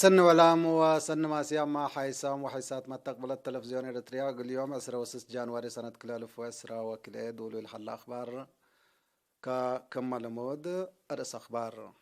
سن ولام وسن ماسيا مع حيسام وحيسات ما تقبل التلفزيون الإريتريا اليوم 10 جانوري سنة كل ألف وعشرة وكليد ولو الحل أخبار ككمل مود أرس أخبار.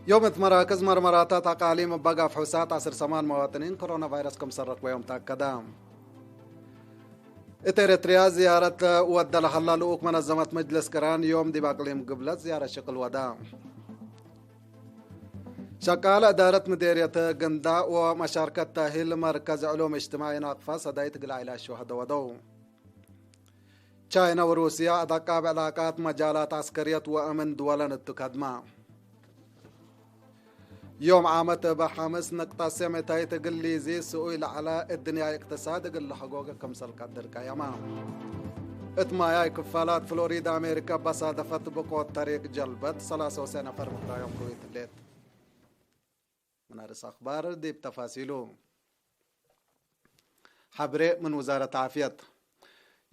يوم مراكز مرمراتات أقاليم بقى فحوسات 10 مواطنين كورونا فيروس كم سرق ويوم تأكدام. إريتريا زيارة ود لحلا لوك منظمة مجلس كران يوم دي باقليم قبلت زيارة شقل ودام. شقال إدارة مديرية قندا ومشاركة تأهيل مركز علوم اجتماعي ناقفة صدايت قلع إلى الشهداء ودو. تشاينا وروسيا أدقى بعلاقات مجالات عسكرية وأمن دولا التقدمة. يوم عامت بحمس نقطة سمتاي تقلي زي سؤال على الدنيا اقتصاد قل حقوق كمسل قدر كيما اتمايا كفالات فلوريدا أمريكا بصادفت بقوة طريق جلبت 3 نفر مقرا يوم كويت الليل. منارس أخبار دي بتفاصيله. حبري من وزارة عافية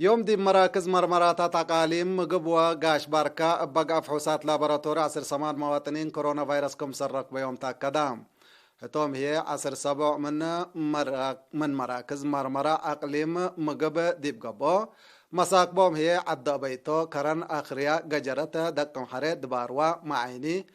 يوم دي مراكز مرمراتات أقاليم قبوة قاش باركا بقى فحوسات لابراتوري 10 مواطنين كورونا فيروس كم سرق بيوم تأكدام. هتوم هي 10 من مراكز مرمرة أقليم مقب ديب قبو مساق بوم هي عد بيتو كرن آخرية قجرته دقم حريد باروا معيني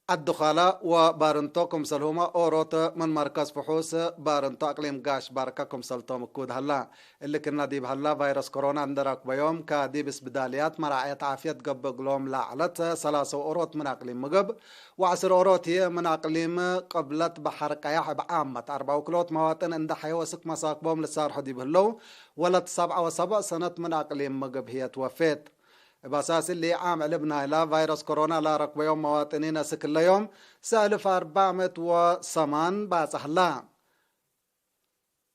الدخلاء وبارنتو كمسلهما أوروت من مركز فحوص بارنتو أقليم قاش باركا كمسلتو مكود هلا اللي كنا ديب هلا فيروس كورونا عندراك بيوم كديبس بداليات مراعية عافية قب قلوم لعلت 3 أوروت من أقليم مقب و10 أوروت هي من أقليم قبلت بحر قياح بعامة 4 كلوت مواطن عند حيوسك مساق بوم لسار ديب هلو ولت 7 سنة من أقليم مقب هي توفيت بأساس اللي عامل ابنها لا فيروس كورونا لا ركب يوم مواطنين سكل يوم سالف 408 باصح لا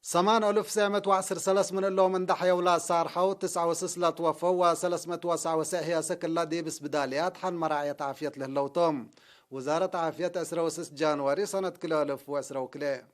8,910 من اللو من دحيا ولا صارحوا 9 وسسلة توفوا و309 هي سكل لا ديبس بداليات حن مراعية عافية لهلوتهم. وزارة عافية 10 جانوري سنة كلا 1010 وكلا.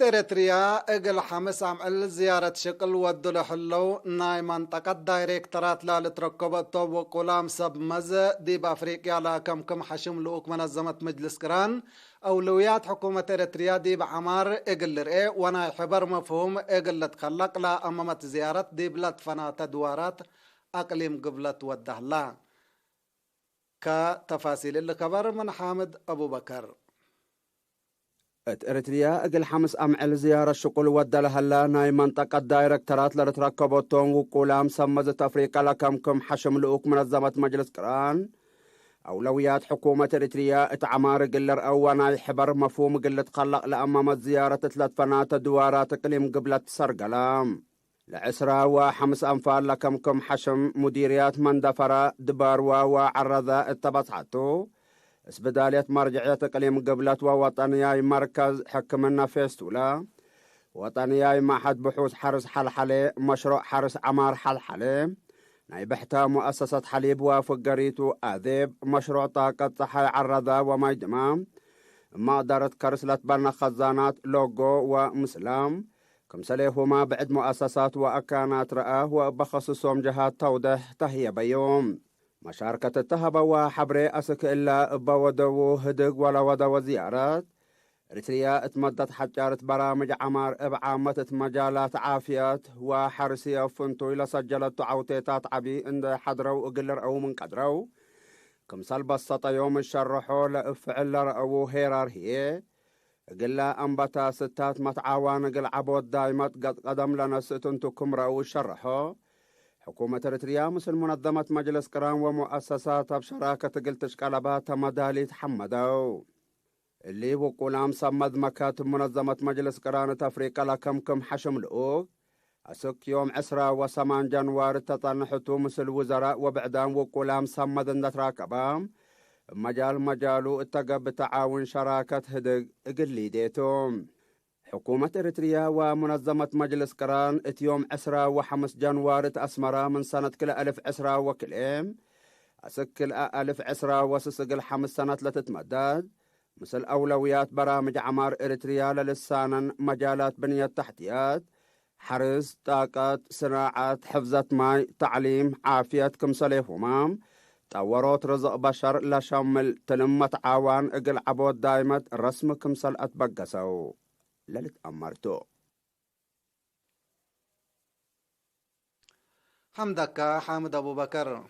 إريتريا إقل حمس عمل زيارة شقل ودل حلو ناي منطقة دايركترات لا لتركبت وقلام سب مز دي بأفريقيا لا كم حشم لوك منظمة مجلس كران أولويات حكومة إريتريا دي بعمار إقل رئي وناي حبر مفهوم إقل تخلق لا أمامت زيارة دي بلاد فنات دوارات أقليم قبلت ودهلا. كتفاصيل الخبر من حامد أبو بكر. إريتريا أقل حمس أمعل زيارة شقل ودل هلا ناي منطقة دايركترات لرتركبوتون وقولام سمزت أفريقيا لكم حشم لؤوك منظمة مجلس كران أولويات حكومة إريتريا اتعمار قلر أوانا حبر مفهوم قلة خلق لأمام زيارة 3 فنات دوارات قليم قبلة سرقلام لعسرة وحمس أنفال لكم حشم مديريات مندفرة دباروا وعرضة اتبصحتو اسبدالية مرجعية قليم قبلت ووطنياي مركز حكمنا فيستولا وطنياي معهد بحوث حرس حلحلي مشروع حرس عمار حلحلي نايبحتا مؤسسة حليب وفقريتو آذيب مشروع طاقة صحي عرضة ومجدمام مقدرة كرسلة بنا خزانات لوغو ومسلام كمسليهما بعد مؤسسات وأكانات رآه وبخصصهم جهات توضح تهية بيوم مشاركة التهبة وحبري أسك إلا بودو هدق ولا ودو زيارات إريتريا اتمدت حجارة برامج عمار بعامة مجالات عافيات وحرسية فنتو إلى سجلت عوتيتات عبي عند حضروا وقلر أو من قدروا كمسال بسطة يوم الشرحو لأفعل رأو هيرار هي قلا أنبتا ستات متعاوان قل عبود دايمت قد قدم لنا ستنتو كمرأو الشرحو حكومة إريتريا مثل منظمة مجلس كران ومؤسساتها بشراكة قلتش قلبات مدالي تحمدوا اللي وقولام صمد مكاتب منظمة مجلس كران أفريقيا لكم حشم الأوق أسك يوم 10 جانوار تطنحتو مثل وزراء وبعدان وقولام صمد النتراكبام مجالو اتقب تعاون شراكة هدق اقلي ديتهم حكومة إريتريا ومنظمة مجلس كران اتيوم 15 جانوار أسمرا من سنة كل 1010 وكلام أسكل 1010 وسسقل 5 سنة لتتمدد مثل أولويات برامج عمار إريتريا للسانا مجالات بنية التحتيات حرز طاقة صناعات حفظة ماء تعليم عافية كمسلي همام طورات رزق بشر لشمل تلمة عوان اقل عبود دايمة رسم كمسل أتبقسو للت أمرتو حمدك حامد أبو بكر.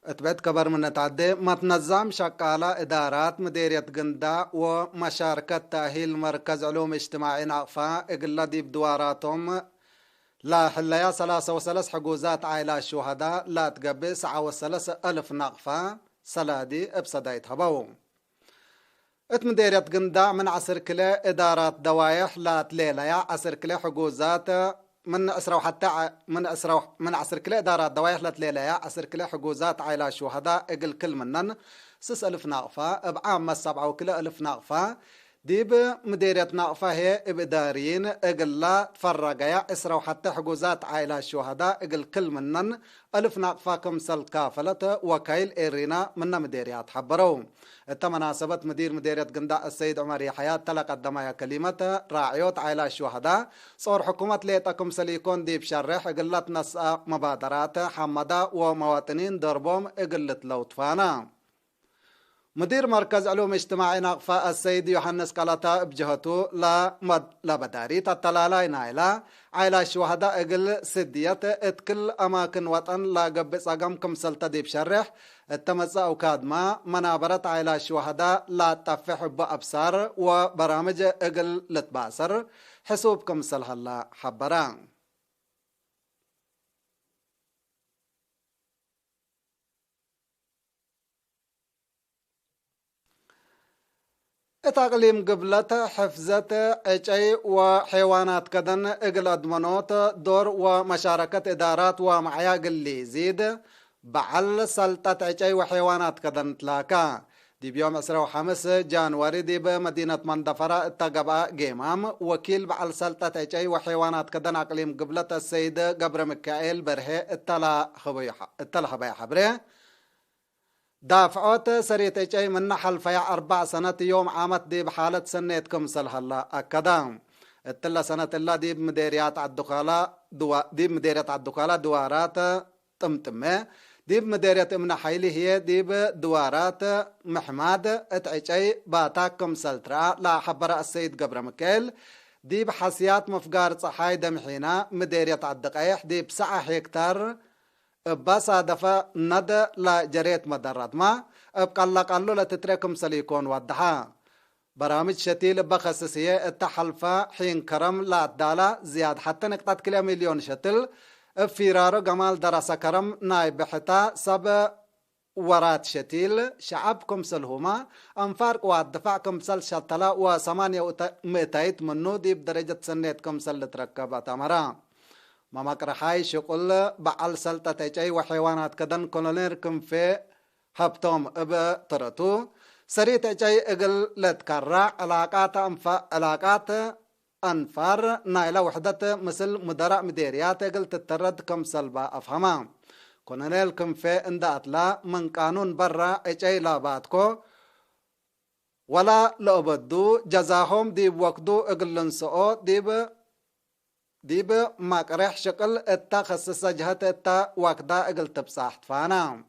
اتبعت كبر من تعدي ما تنظم شقالة إدارات مديرية قندا ومشاركة تأهيل مركز علوم اجتماعي نقفة إقلا دي بدواراتهم لا حليا 3 حجوزات عائلة الشهداء لا تقبي 9,000 نقفة سلادي ابصدايت هبو ات مديرية قندا من عصر كلا إدارات دوايح لا تليلة يا عصر كلا حجوزات من أسرو حتى من عصر كلا إدارات دوايح لا تليلة يا عصر كلا حجوزات عائلة الشهداء اقل كل منن 6,000 نقفة بعام 7 وكلا 1000 نقفة ديب مديرية نقفة هي إبداريين اقل لا تفرقيا اسرو حتى حجوزات عائلة الشهداء اقل كل منن 1000 نقفة كمسل كافلة وكيل إيرينا من مديريات حبرو مناسبة مديرية قنداء السيد عمر يحيى تلقى كلمة راعيوت عائلة الشهداء صور حكومة ليتكم سليكون ديب شرح اقلت نسأ مبادرات حمدة ومواطنين دربهم اقلت لوطفانا مدير مركز علوم اجتماعي نقفة السيد يوحنس قلطة بجهته لا بداري تطلالي نايلة عائلة الشهداء اقل سدية اتكل اماكن وطن لا قبس اقامكم سلطة دي بشرح التمسا وكادما منابرة عائلة الشهداء لا تفح بأبصار وبرامج اقل لتباسر حسوبكم سلها الله حبران تقليم قبلة حفظة عجي وحيوانات كدن اقل ادمنوت دور ومشاركة ادارات ومعياق اللي يزيد بعل سلطة عجي وحيوانات كدن تلاكا دي بيوم 5 جانوري دي بمدينة مندفرة التقباء جيمام وكيل بعل سلطة عجي وحيوانات كدن اقليم قبلة السيد قبر مكائيل برهي التلا خبايا حبره دافعوت سريت اجي من نحل فيا 4 سنة يوم عامت دي بحالة سنتكم سلهلا أكدام التلا سنة الله دي بمديريات عالدخالة دي بمديريات عالدخالة دوارات طمطمة دي بمديرية امنا حيلي هي دي بدوارات محماد اتعجي باتاكم سلترا لا حبر السيد قبر مكيل دي بحسيات مفقار صحاي دمحينا مديرية عالدقايح دي ب7 هكتار بس دفا ند لا جريت مدرات ما ابقى قالوا لا تتركم سليكون ودحا برامج شتيل بخصصية التحلفة حين كرم لا دالا زياد حتى نقطة كلا مليون شتل فيرارو جمال دراسة كرم نايب حتا سب ورات شتيل شعبكم سلهما انفارق ودفعكم سل شتلا و8 مئتايت منو دي بدرجة سنتكم سل تركب تمرا ما مقرحاي شغل بعل سلطة تجاي وحيوانات كدن كولونيركم في هبتوم ابا ترتو سري تجاي اقل لتكرع علاقات انفار نايلة وحدة مثل مدراء مديريات اقل تترد كم سلبا افهما كولونيركم في اندات لا من قانون برا اجاي لاباتكو ولا لأبدو جزاهم ديب وقدو اقل لنسو ديب ما قرح شكل اتا خصصة جهة اتا وقدا اقل تبصاحت فانا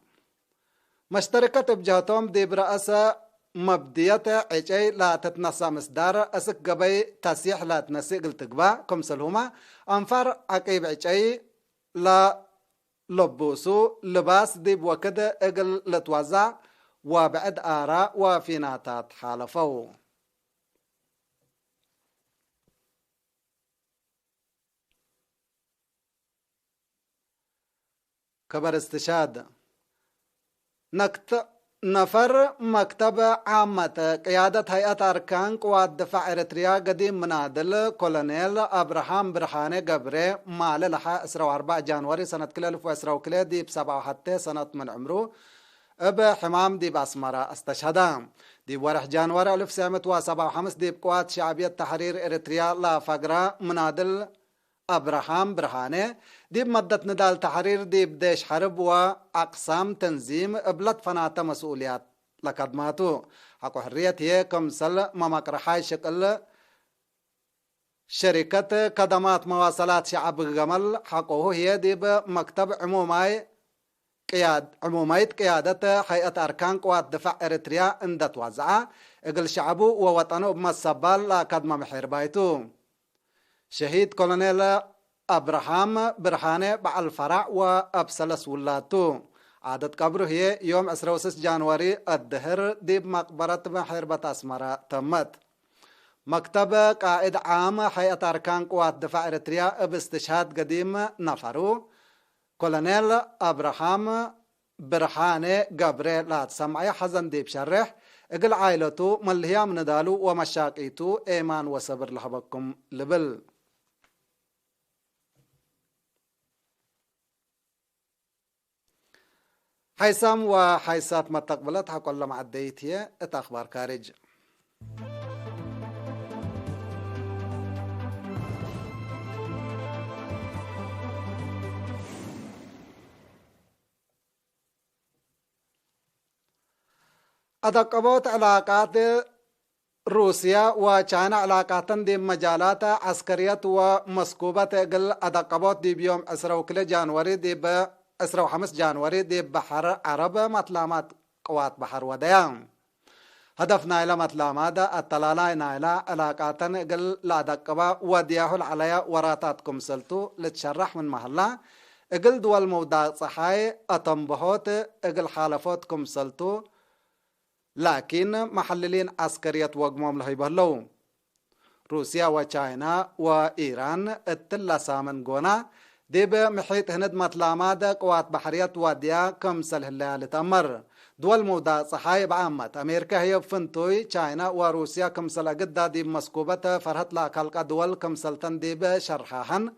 مشتركة بجهتهم ديب رأسة مبدية عجي لا تتنسى مصدار اسك قبي تسيح لا تنسي قل تقبا كمسلهما انفر عقيب عجي لا لبوسو لباس ديب وكده اقل لتوزع وبعد آراء وفيناتات حالفو كبر استشهاد نفر مكتب عامة قيادة هيئة أركان قوات دفاع إريتريا قديم منادل كولونيل أبراهام برهاني قبري مال لحا 4 جانوري سنة كلا 2000 دي ب7 حتى سنة من عمره بحمام دي بأسمرة استشهدام دي ورح جانوري 1957 دي بقوات شعبية تحرير إريتريا لا فقرة منادل أبراهام برهاني دي بمدة ندال تحرير دي بديش حرب وأقسام تنظيم بلد فناتا مسؤوليات لقدماتو حقو حرية هي كمسل ممكرحاي شكل شركة خدمات مواصلات شعب الجمل حقه هي دي بمكتب عمومية قيادة هيئة أركان قوات دفاع إريتريا اندت وزعة اقل شعبه ووطنه بمسبال لكدم محير بايتو شهيد كولونيل أبراهام برهانة بعالفرع وأبسلس ولاتو عادة قبره هي يوم 26 جانوري الدهر دي بمقبرة محير بتاسمرة تمت مكتب قائد عام هيئة أركان قوات دفاع إريتريا باستشهاد قديم نفرو كولونيل أبراهام برهانة جبريل لات سمعي حزن ديب شرح اقل عائلتو ملهيا من دالو ومشاقيتو ايمان وصبر لحبكم لبل حيسام وحيسات متقبلت حقول لما عديتي اخبار كارج أدقبوت علاقات روسيا وچاينا علاقات دي مجالات عسكرية ومسكوبة قل أدقبوت دي بيوم 10 جانوري دي ب 15 جانوري دي بحر عرب مطلامات قوات بحر وديان هدفنا إلى مطلامات التلالاي إلى علاقات قل لا دقبا ودياهل عليا وراتاتكم سلتو لتشرح من محلا قل دول مودا صحاي أتنبهوت قل حالفوتكم سلتو لكن محللين عسكرية وقمهم لهيبهلو روسيا وچاينا وإيران اتلا سامن قونا ديب محيط هند مطلامات قوات بحرية وديا كمسل هلالة تأمر دول مودا صحايب عامة أمريكا هي فنتوي چاينا وروسيا كمسل قد ديب مسكوبة فرهت لاكالك دول كمسلتن ديب شرحاهن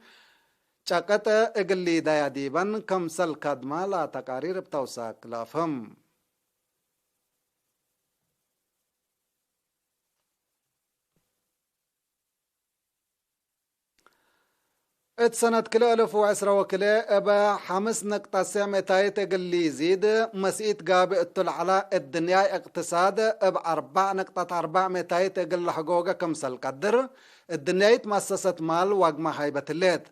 چاقت اقلي دايا ديبن كمسل كدما لا تقارير بتوساك لافهم سنة كلا 1010 وكلا أبا 5.9 متايت قلي يزيد مسيت قاب التلعلا الدنيا اقتصاد اب 4.4 متايت قل حقوقة كمسل قدر الدنيا تمسست مال وقما هايبة الليت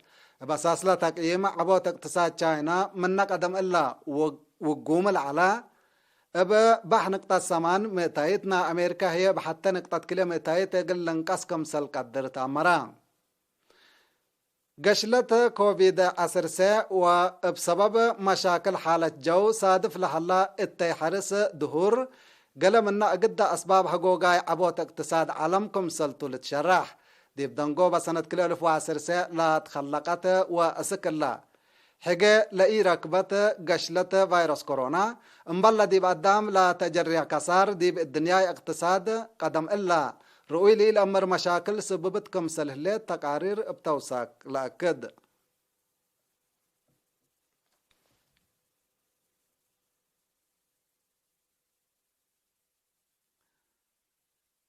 بساس لا تقييم عبوت اقتصاد چاينا من نقدم إلا وقوم العلا اب 4.8 متايتنا أمريكا هي بحتى نقطة كلا متايت قل لنقص كمسل قدر تامران قشلت كوفيد 19 وبسبب مشاكل حالة جو صادف لحلا التيحرس دهور قلمنا قد أسباب حقوقاي عبوت اقتصاد عالمكم سلطو لتشرح ديب دنقو بسنة كل 1010 لا تخلقت وأسكلا حقا لأي ركبت قشلت فيروس كورونا انبلا ديب قدام لا تجريع كسار ديب الدنيا اقتصاد قدم إلا رؤي لي الأمر مشاكل سببت كمسل هليت تقارير بتوساك لأكد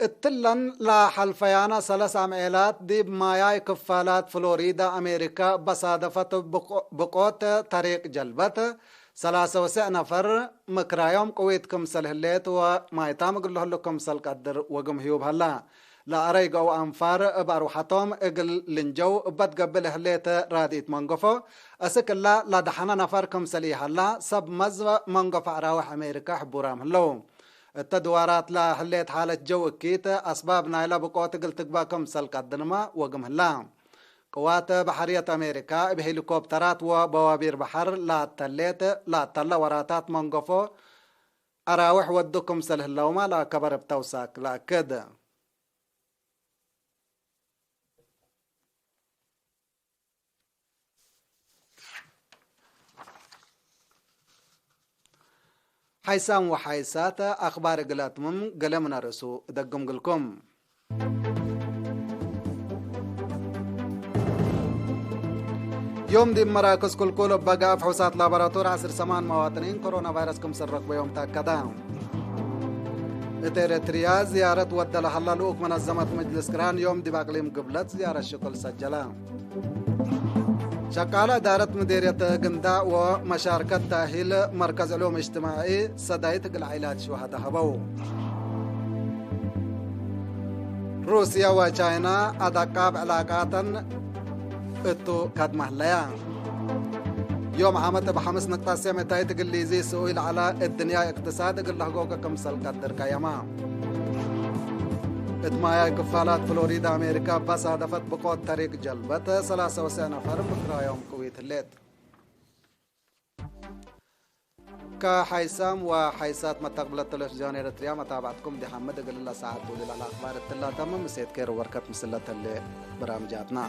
التلن لا حلفيانا 3 عميلات دي بماياي كفالات فلوريدا أمريكا بصادفت بقوت طريق جلبت 3 نفر مكرايوم قويت كمسل هليت ومايتام قلوه له كمسل قدر وقم هيوب هلا لا أريق أو أنفار باروحتهم اقل لنجو بتقبل هليت راديت منقفو أسك الله لا دحنا نفر كمسلي هلا سب مزو منقف عراوح أمريكا حبورام هلو التدوارات لا هليت حالة جو كيت أسباب نايلة بقوة قلت تقبا كمسل قدنما وقم هلا قوات بحرية أمريكا بهليكوبترات وبوابير بحر لا تليت لا تلا وراتات منقفو أراوح ودكم سله اللوما لا كبر بتوساك لا كده حيسام وحيسات أخبار قلاتمم قلمنا رسو دقم قلكم يوم دي مراكز كل بقى فحوصات لابراتور 10 مواطنين كورونا فيروس كم سرق بيوم تاكدام إريتريا زيارة ودى لحلا لوك منظمة مجلس كران يوم دي باقليم قبلت زيارة شكل سجلة شكالة دارت مديرية قنداء ومشاركة تأهيل مركز علوم اجتماعي صدايتك العيلات شهداء هبو روسيا وچاينا أدقاب علاقاتا اتو كدمه ليا يوم عامت بحمس نقطة سيمتاي تقليزي سؤال على الدنيا اقتصاد قل حقوق كمسل قدر كيما اتمايا كفالات فلوريدا أمريكا بس هدفت بقوة طريق جلبت 93 نفر بكرة يوم كويت الليل كحيسام وحيسات متقبل التلفزيون إريتريا متابعتكم دي حمد قل الله ساعات ولي الأخبار التلا تمام سيد كير وركت مسلة اللي برامجاتنا